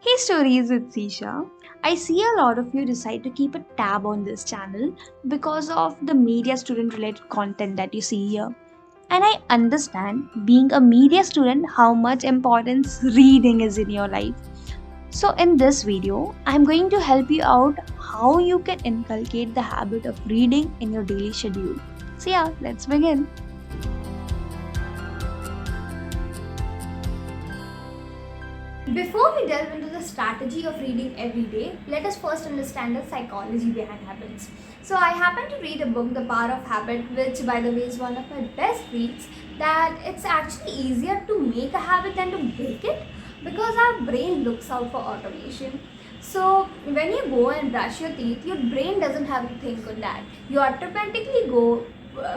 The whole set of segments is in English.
Hey Stories with Sisha. I see a lot of you decide to keep a tab on this channel because of the media student related content that you see here. And I understand being a media student how much importance reading is in your life. So in this video, I'm going to help you out how you can inculcate the habit of reading in your daily schedule. So yeah, let's begin. Before we delve into the strategy of reading every day, let us first understand the psychology behind habits. So, I happened to read a book, The Power of Habit, which, by the way, is one of my best reads. That it's actually easier to make a habit than to break it because our brain looks out for automation. So, when you go and brush your teeth, your brain doesn't have to think on that. You automatically go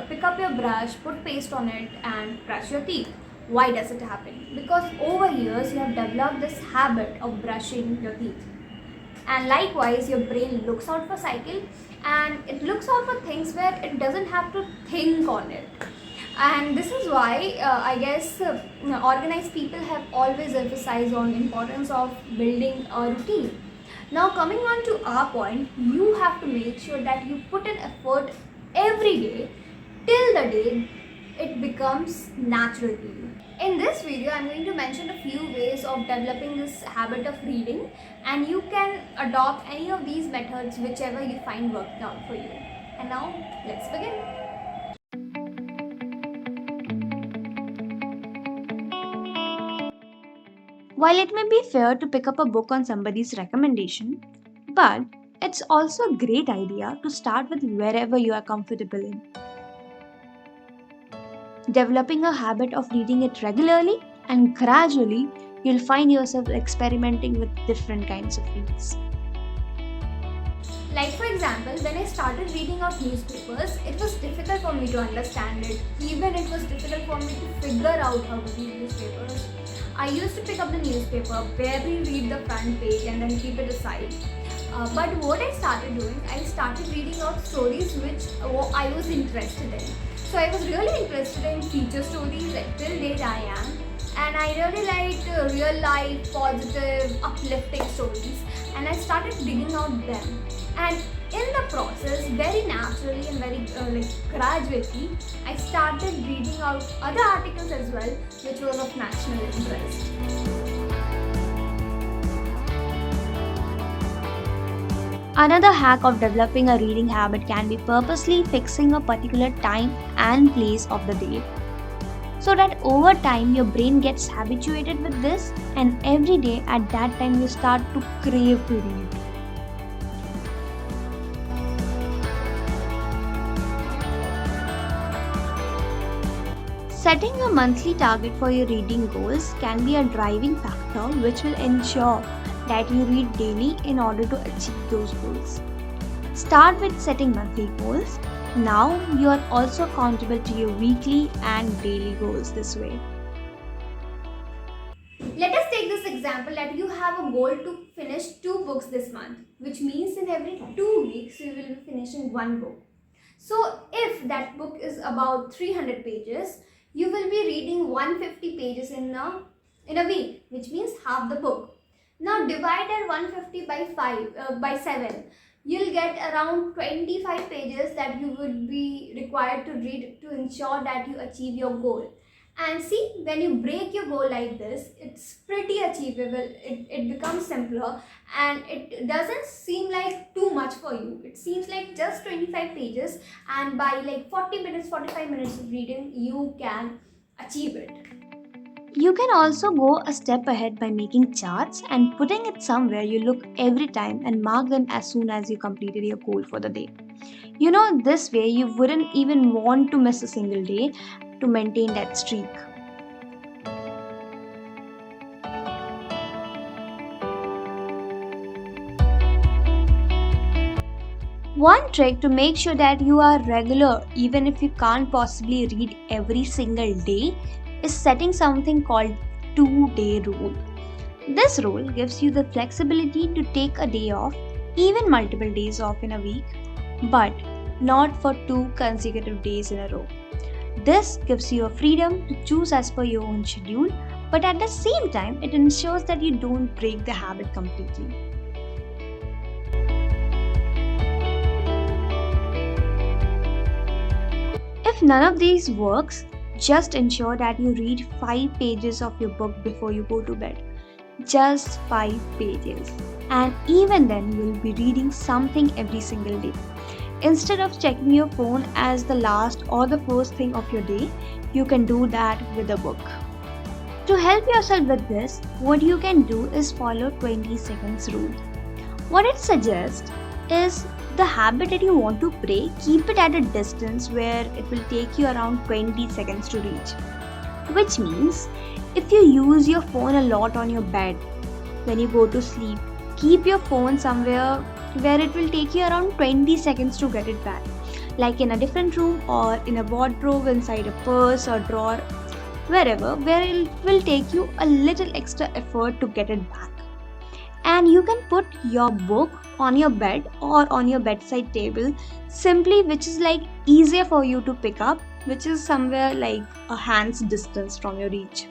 pick up your brush, put paste on it, and brush your teeth. Why does it happen? Because over years you have developed this habit of brushing your teeth. And likewise, your brain looks out for cycle and it looks out for things where it doesn't have to think on it. And this is why I guess organized people have always emphasized on importance of building a routine. Now coming on to our point, you have to make sure that you put in effort every day till the day it becomes natural to you. In this video, I'm going to mention a few ways of developing this habit of reading, and you can adopt any of these methods whichever you find working out for you. And now, let's begin. While it may be fair to pick up a book on somebody's recommendation, but it's also a great idea to start with wherever you are comfortable in. Developing a habit of reading it regularly and gradually, you'll find yourself experimenting with different kinds of reads. Like for example, when I started reading out newspapers, it was difficult for me to understand it. Even it was difficult for me to figure out how to read newspapers. I used to pick up the newspaper, barely read the front page and then keep it aside. But what I started doing, I started reading out stories which I was interested in. So I was really interested in feature stories like till date I am, and I really liked real life, positive, uplifting stories, and I started digging out them. And in the process, very naturally and very gradually, I started reading out other articles as well, which was of national interest. Another hack of developing a reading habit can be purposely fixing a particular time and place of the day, so that over time your brain gets habituated with this, and every day at that time you start to crave to read. Setting a monthly target for your reading goals can be a driving factor which will ensure that you read daily in order to achieve those goals. Start with setting monthly goals. Now you are also accountable to your weekly and daily goals this way. Let us take this example that you have a goal to finish 2 books this month, which means in every 2 weeks you will be finishing one book. So if that book is about 300 pages, you will be reading 150 pages in a week, which means half the book. Now divide that 150 by 7. You'll get around 25 pages that you would be required to read to ensure that you achieve your goal. And see, when you break your goal like this, it's pretty achievable. It becomes simpler and it doesn't seem like too much for you. It seems like just 25 pages, and by like 40 minutes, 45 minutes of reading, you can achieve it. You can also go a step ahead by making charts and putting it somewhere you look every time and mark them as soon as you completed your goal for the day. This way you wouldn't even want to miss a single day to maintain that streak. One trick to make sure that you are regular even if you can't possibly read every single day is setting something called 2-day rule. This rule gives you the flexibility to take a day off, even multiple days off in a week, but not for 2 consecutive days in a row. This gives you a freedom to choose as per your own schedule, but at the same time, it ensures that you don't break the habit completely. If none of these works, just ensure that you read 5 pages of your book before you go to bed. Just 5 pages. And even then, you'll be reading something every single day. Instead of checking your phone as the last or the first thing of your day, you can do that with a book. To help yourself with this, what you can do is follow 20 seconds rule. What it suggests is the habit that you want to pray, keep it at a distance where it will take you around 20 seconds to reach. Which means if you use your phone a lot on your bed when you go to sleep, keep your phone somewhere where it will take you around 20 seconds to get it back, like in a different room or in a wardrobe, inside a purse or drawer, wherever, where it will take you a little extra effort to get it back. And you can put your book on your bed or on your bedside table, simply, which is like easier for you to pick up, which is somewhere like a hand's distance from your reach.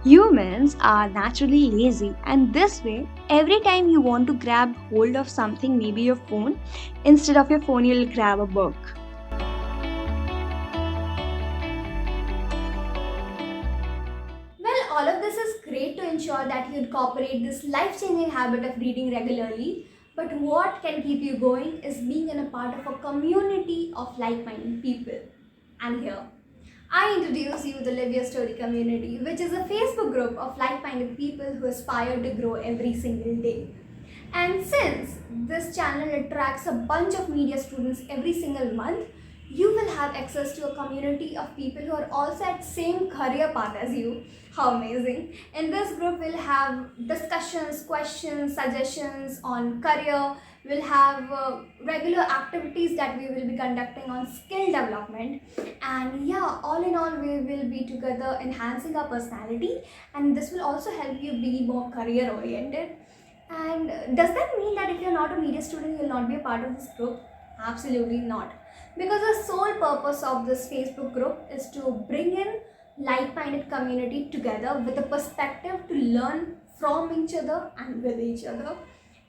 Humans are naturally lazy, and this way, every time you want to grab hold of something, maybe your phone, instead of your phone, you'll grab a book. Well, all of this is great to ensure that you incorporate this life changing habit of reading regularly. But what can keep you going is being in a part of a community of like minded people. And here, I introduce you the Live Your Story community, which is a Facebook group of like minded people who aspire to grow every single day. And since this channel attracts a bunch of media students every single month, you will have access to a community of people who are also at same career path as you. How amazing. In this group we'll have discussions, questions, suggestions on career. We'll have regular activities that we will be conducting on skill development. And yeah, all in all, we will be together enhancing our personality, and this will also help you be more career oriented. And does that mean that if you're not a media student, you'll not be a part of this group? Absolutely not. Because the sole purpose of this Facebook group is to bring in like-minded community together with a perspective to learn from each other and with each other.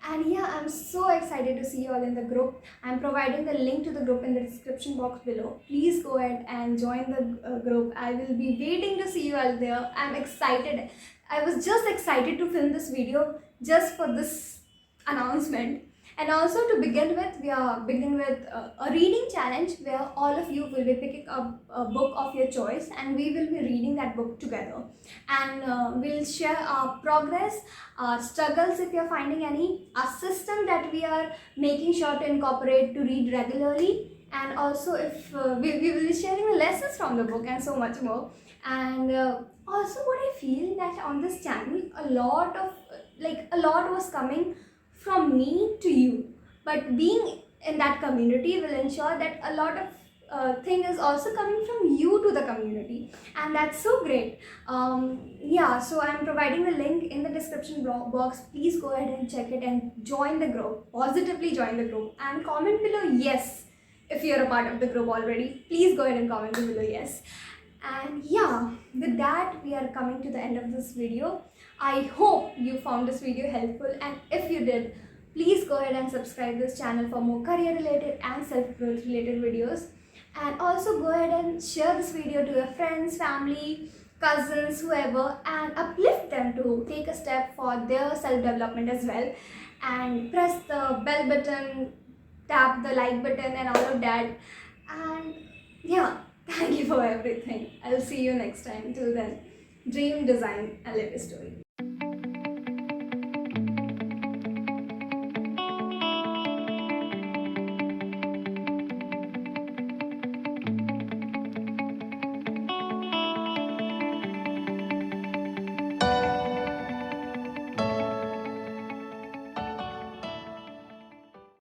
And yeah, I'm so excited to see you all in the group. I'm providing the link to the group in the description box below. Please go ahead and join the group. I will be waiting to see you all there. I'm excited. I was just excited to film this video just for this announcement. And also, to begin with, we are beginning with a reading challenge where all of you will be picking up a book of your choice, and we will be reading that book together. And we'll share our progress, our struggles if you're finding any, our system that we are making sure to incorporate to read regularly, and also if we will be sharing the lessons from the book and so much more. And also, what I feel that on this channel, a lot was coming from me to you, but being in that community will ensure that a lot of thing is also coming from you to the community, and that's so great. Yeah, so I'm providing the link in the description box. Please go ahead and check it and join the group, positively join the group, and comment below yes if you're a part of the group already. Please go ahead and comment below yes. And yeah, with that, we are coming to the end of this video. I hope you found this video helpful, and if you did, please go ahead and subscribe this channel for more career related and self-growth related videos. And also go ahead and share this video to your friends, family, cousins, whoever, and uplift them to take a step for their self-development as well. And press the bell button, tap the like button and all of that. And yeah, thank you for everything. I'll see you next time. Till then, dream, design, and live your story.